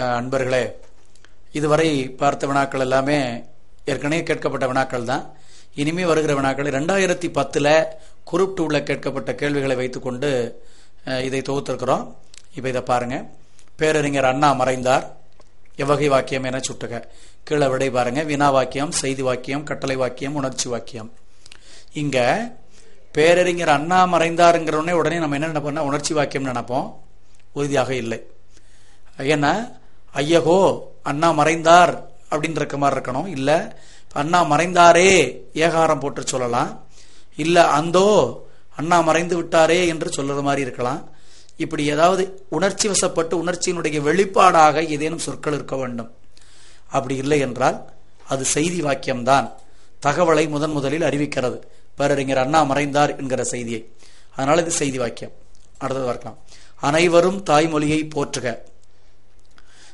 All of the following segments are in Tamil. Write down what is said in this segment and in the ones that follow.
அன்பர்களே, இதுவரை பார்த்த வினாக்கள் எல்லாமே ஏற்கனவே கேட்கப்பட்ட வினாக்கள் தான். இனிமே வருகிற வினாக்கள் 2010 குரூப் 2ல கேட்கப்பட்ட கேள்விகளை வைத்துக்கொண்டு இதை தொகுத்திருக்கிறோம். இப்ப இதை பாருங்க. பேரறிஞர் அண்ணா மறைந்தார், எவ்வகை வாக்கியம் என சுட்டுக. கீழே விடை பாருங்க. வினா வாக்கியம், செய்தி வாக்கியம், கட்டளை வாக்கியம், உணர்ச்சி வாக்கியம். இங்க பேரறிஞர் அண்ணா மறைந்தாருங்கிற உடனே நம்ம என்ன நினைப்போம்னா உணர்ச்சி வாக்கியம் நினைப்போம். உறுதியாக இல்லை. ஏன்னா ஐயகோ அண்ணா மறைந்தார் அப்படின்னு இருக்க மாதிரி இருக்கணும். இல்ல அண்ணா மறைந்தாரே ஏகாரம் போட்டு சொல்லலாம். இல்ல அந்தோ அண்ணா மறைந்து விட்டாரே என்று சொல்றது மாதிரி இருக்கலாம். இப்படி ஏதாவது உணர்ச்சி வசப்பட்டு உணர்ச்சியினுடைய வெளிப்பாடாக ஏதேனும் சொற்கள் இருக்க வேண்டும். அப்படி இல்லை என்றால் அது செய்தி வாக்கியம்தான். தகவலை முதலில் அறிவிக்கிறது. பேரறிஞர் அண்ணா மறைந்தார் என்கிற செய்தியை. அதனால இது செய்தி வாக்கியம். அடுத்தது பார்க்கலாம். அனைவரும் தாய்மொழியை போற்றுக.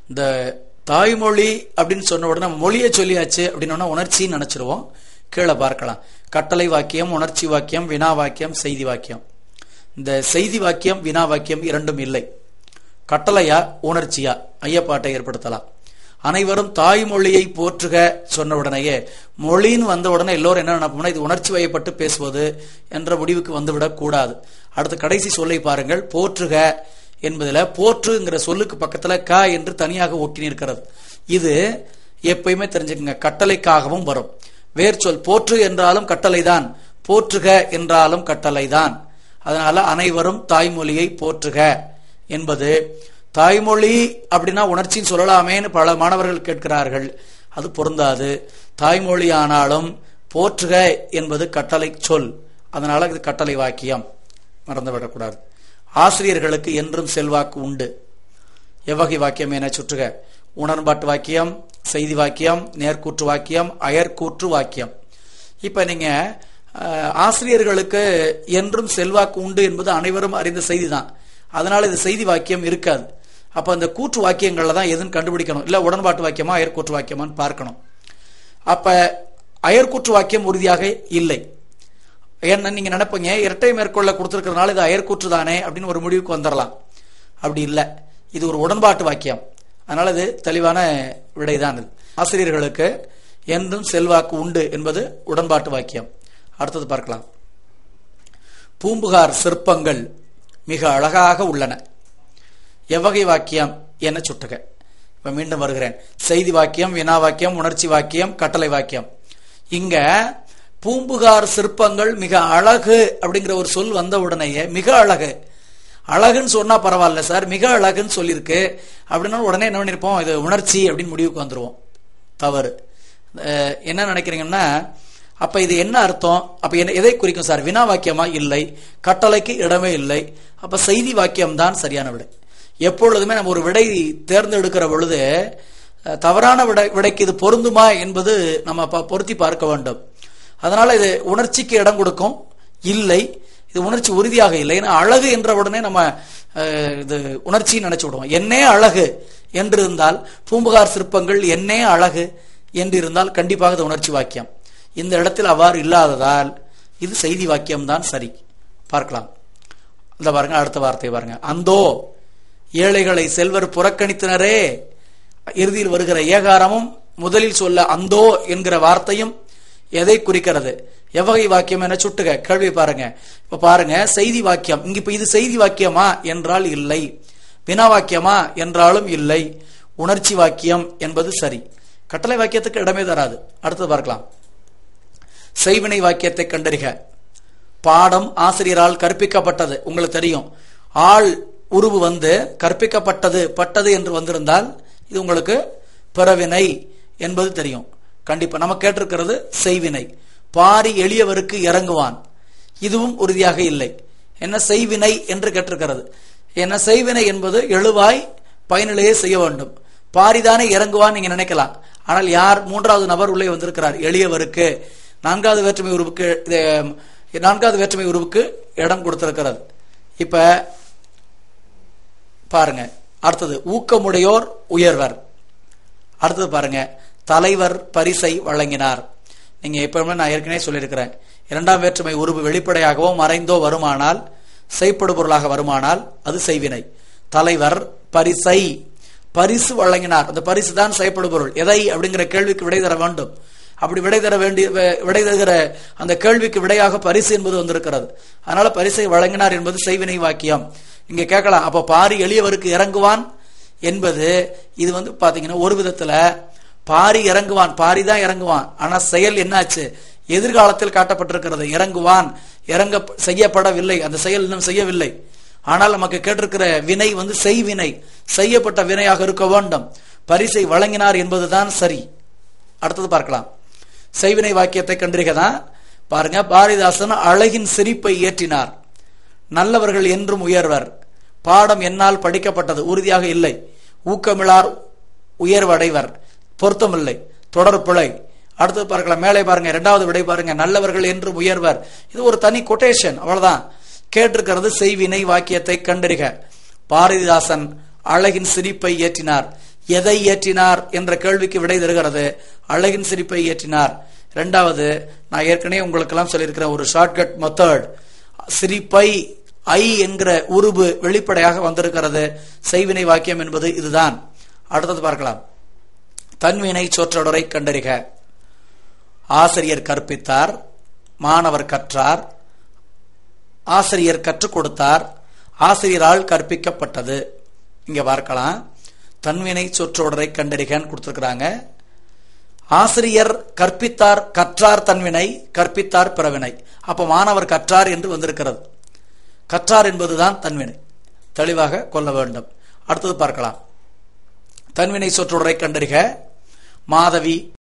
இந்த தாய்மொழி அப்படின்னு சொன்ன உடனே நம்ம மொழியை சொல்லியாச்சு அப்படின்னா உணர்ச்சின்னு நினைச்சிருவோம். கீழே பார்க்கலாம். கட்டளை வாக்கியம், உணர்ச்சி வாக்கியம், வினா வாக்கியம், செய்தி வாக்கியம். இந்த செய்தி வாக்கியம் வினா வாக்கியம் இரண்டும் இல்லை. கட்டளையா உணர்ச்சியா ஐயப்பாட்டை ஏற்படுத்தலாம். அனைவரும் தாய்மொழியை போற்றுக சொன்ன உடனேயே மொழின்னு வந்த உடனே எல்லோரும் என்ன நினைப்போம்னா இது உணர்ச்சி வயப்பட்டு பேசுவது என்ற முடிவுக்கு வந்துவிடக் கூடாது. அடுத்து கடைசி சொல்லை பாருங்கள். போற்றுக என்பதுல போற்றுங்கிற சொல்லுக்கு பக்கத்துல க என்று தனியாக ஒட்டி இருக்கிறது. இது எப்பயுமே தெரிஞ்சுக்கங்க, கட்டளைக்காகவும் வரும். வேர் சொல் போற்று என்றாலும் கட்டளை தான், போற்றுக என்றாலும் கட்டளை தான். அதனால அனைவரும் தாய்மொழியை போற்றுக என்பது தாய்மொழி அப்படின்னா உணர்ச்சின்னு சொல்லலாமேன்னு பல மாணவர்கள் கேட்கிறார்கள். அது பொருந்தாது. தாய்மொழி ஆனாலும் போற்றுக என்பது கட்டளை சொல். அதனால இது கட்டளை வாக்கியம், மறந்துவிடக்கூடாது. ஆசிரியர்களுக்கு என்றும் செல்வாக்கு உண்டு. எவ்வகை வாக்கியம் என சுற்றுக. உணர்பாட்டு வாக்கியம், செய்தி வாக்கியம், நேர்கூற்று வாக்கியம், அயர்கூற்று வாக்கியம். இப்ப நீங்க ஆசிரியர்களுக்கு என்றும் செல்வாக்கு உண்டு என்பது அனைவரும் அறிந்த செய்தி தான். அதனால இது செய்தி வாக்கியம் இருக்காது. அப்ப அந்த கூற்று வாக்கியங்கள்ல தான் எதுன்னு கண்டுபிடிக்கணும். இல்ல உடன்பாட்டு வாக்கியமா அயர்கூற்று வாக்கியமான்னு பார்க்கணும். அப்ப அயர்கூற்று வாக்கியம் உறுதியாக இல்லை. ஏன்னா நீங்க நினைப்பீங்க இரட்டை மேற்கொள்ள கொடுத்திருக்கிறதுனால இது அயர்கூற்று தானே அப்படின்னு ஒரு முடிவுக்கு வந்துடலாம். அப்படி இல்லை, இது ஒரு உடன்பாட்டு வாக்கியம். அதனால இது தெளிவான விடைதான். ஆசிரியர்களுக்கு என்றும் செல்வாக்கு உண்டு என்பது உடன்பாட்டு வாக்கியம். அடுத்தது பார்க்கலாம். பூம்புகார் சிற்பங்கள் மிக அழகாக உள்ளன. எவ்வகை வாக்கியம் என சுட்டுக. இப்ப மீண்டும் வருகிறேன். செய்தி வாக்கியம், வினா வாக்கியம், உணர்ச்சி வாக்கியம், கட்டளை வாக்கியம். இங்க பூம்புகார் சிற்பங்கள் மிக அழகு அப்படிங்கிற ஒரு சொல் வந்த உடனேயே மிக அழகு, அழகுன்னு சொன்னா பரவாயில்ல சார், மிக அழகுன்னு சொல்லியிருக்கு அப்படின்னா உடனே என்ன பண்ணிருப்போம், இது உணர்ச்சி அப்படின்னு முடிவுக்கு வந்துருவோம். தவறு. என்ன நினைக்கிறீங்கன்னா அப்ப இது என்ன அர்த்தம்? அப்ப என்ன எதை குறிக்கும் சார்? வினா வாக்கியமா? இல்லை, கட்டளைக்கு இடமே இல்லை. அப்ப செய்தி வாக்கியம் தான் சரியான விடை. எப்பொழுதுமே நம்ம ஒரு விடை தேர்ந்தெடுக்கிற பொழுது தவறான விடைக்கு இது பொருந்துமா என்பது நம்ம பொருத்தி பார்க்க வேண்டும். அதனால இது உணர்ச்சிக்கு இடம் கொடுக்கும் இல்லை, இது உணர்ச்சி உறுதியாக இல்லை. ஏன்னா அழகு என்ற உடனே நம்ம இது உணர்ச்சின்னு நினைச்சு விடுவோம். என்னே அழகு என்று இருந்தால், பூம்புகார் சிற்பங்கள் என்னே அழகு என்று இருந்தால் கண்டிப்பாக இது உணர்ச்சி வாக்கியம். இந்த இடத்தில் அவ்வாறு இல்லாததால் இது செய்தி வாக்கியம் தான் சரி. பார்க்கலாம். இந்த பாருங்க, அடுத்த வார்த்தை பாருங்க. அந்தோ ஏழைகளை செல்வர் புறக்கணித்தனரே. இறுதியில் வருகிற ஏகாரமும் முதலில் சொல்ல அந்தோ என்கிற வார்த்தையும் எதை குறிக்கிறது? எவ்வகை வாக்கியம் என சுட்டுக. கேள்வி பாருங்க. இப்ப பாருங்க, செய்தி வாக்கியம். இங்க இப்ப இது செய்தி வாக்கியமா என்றால் இல்லை, வினா வாக்கியமா என்றாலும் இல்லை, உணர்ச்சி வாக்கியம் என்பது சரி. கட்டளை வாக்கியத்துக்கு இடமே தராது. அடுத்தது பார்க்கலாம். செய்வினை வாக்கியத்தை கண்டறிக. பாடம் ஆசிரியரால் கற்பிக்கப்பட்டது. உங்களுக்கு தெரியும், ஆள் உருவு வந்து கற்பிக்கப்பட்டது பட்டது என்று வந்திருந்தால் இது உங்களுக்கு பிறவினை என்பது தெரியும். கண்டிப்பா நம்ம கேட்டிருக்கிறது செய்வினை. பாரி எளியவருக்கு இறங்குவான், இதுவும் உறுதியாக இல்லை. என்ன செய்வினை என்று கேட்டிருக்கிறது. என்ன செய்வினை என்பது எழுவாய் பயனிலேயே செய்ய வேண்டும். பாரிதானே இறங்குவான் நீங்க நினைக்கலாம். ஆனால் யார்? மூன்றாவது நபர் உள்ளே வந்திருக்கிறார். எளியவருக்கு நான்காவது வேற்றுமை உருவுக்கு இடம் கொடுத்திருக்கிறது. இப்ப பாருங்க. அடுத்தது ஊக்கமுடையோர் உயர்வர். அடுத்தது பாருங்க, தலைவர் பரிசை வழங்கினார். நீங்க எப்பவுமே நான் ஏற்கனவே சொல்லியிருக்கிறேன், இரண்டாம் வேற்றுமை உருவு வெளிப்படையாகவோ மறைந்தோ வருமானால், செய்படு பொருளாக வருமானால் அது செய்வினை. தலைவர் பரிசை, பரிசு வழங்கினார். அந்த பரிசு தான் செய்யப்படுபொருள். எதை அப்படிங்கிற கேள்விக்கு விடை தர வேண்டும். அப்படி விடை தருகிற அந்த கேள்விக்கு விடையாக பரிசு என்பது வந்திருக்கிறது. அதனால பரிசை வழங்கினார் என்பது செய்வினை வாக்கியம். இங்க கேட்கலாம், அப்ப பாரி எளியவருக்கு இறங்குவான் என்பது இது பாத்தீங்கன்னா ஒரு விதத்துல பாரி இறங்குவான், பாரி தான் இறங்குவான். ஆனா செயல் என்னாச்சு? எதிர்காலத்தில் காட்டப்பட்டிருக்கிறது. இறங்குவான், இறங்க செய்யப்படவில்லை, அந்த செயல் இன்னும் செய்யவில்லை. ஆனால் நமக்கு கேட்டிருக்கிற வினை செய்வினை, செய்யப்பட்ட வினையாக இருக்க வேண்டும். பரிசை வழங்கினார் என்பதுதான் சரி. அடுத்தது பார்க்கலாம். செய்வினை வாக்கியத்தை கண்டிருக்கதான் பாருங்க. பாரதிதாசன் அழகின் சிரிப்பை ஏற்றினார். நல்லவர்கள் என்றும் உயர்வர். பாடம் என்னால் படிக்கப்பட்டது, உறுதியாக இல்லை. ஊக்கமிழார் உயர்வடைவர், பொருத்தமில்லை, தொடர் பிழை. அடுத்தது பார்க்கலாம். மேலே பாருங்க, இரண்டாவது விடை பாருங்க. நல்லவர்கள் என்றும் உயர்வர். இது ஒரு தனி கொட்டேஷன், அவ்வளவுதான். கேட்டிருக்கிறது செய்வினை வாக்கியத்தை கண்டறிக. பாரதிதாசன் அழகின் சிரிப்பை ஏற்றினார். எதை ஏற்றினார் என்ற கேள்விக்கு விடை தருகிறது. அழகின் சிரிப்பை ஏற்றினார். இரண்டாவது, நான் ஏற்கனவே உங்களுக்கு எல்லாம் சொல்லியிருக்கிறேன் ஒரு ஷார்ட்கட் மெத்தட். சிரிப்பை ஐ என்கிற உருபு வெளிப்படையாக வந்திருக்கிறது. செய்வினை வாக்கியம் என்பது இதுதான். அடுத்தது பார்க்கலாம். தன்வினை சொற்றொடரை கண்டறிக. ஆசிரியர் கற்பித்தார், மாணவர் கற்றார், ஆசிரியர் கற்றுக் கொடுத்தார், ஆசிரியரால் கற்பிக்கப்பட்டது. இங்க பார்க்கலாம். தன்வினை சொற்றொடரை கண்டறிகன்னு கொடுத்திருக்கிறாங்க. ஆசிரியர் கற்பித்தார், கற்றார் தன்வினை, கற்பித்தார் பிறவினை. அப்ப மாணவர் கற்றார் என்று வந்திருக்கிறது. கற்றார் என்பதுதான் தன்வினை, தெளிவாக கொள்ள வேண்டும். அடுத்தது பார்க்கலாம். தன்வினை சொற்றொடரை கண்டறிக. மாதவி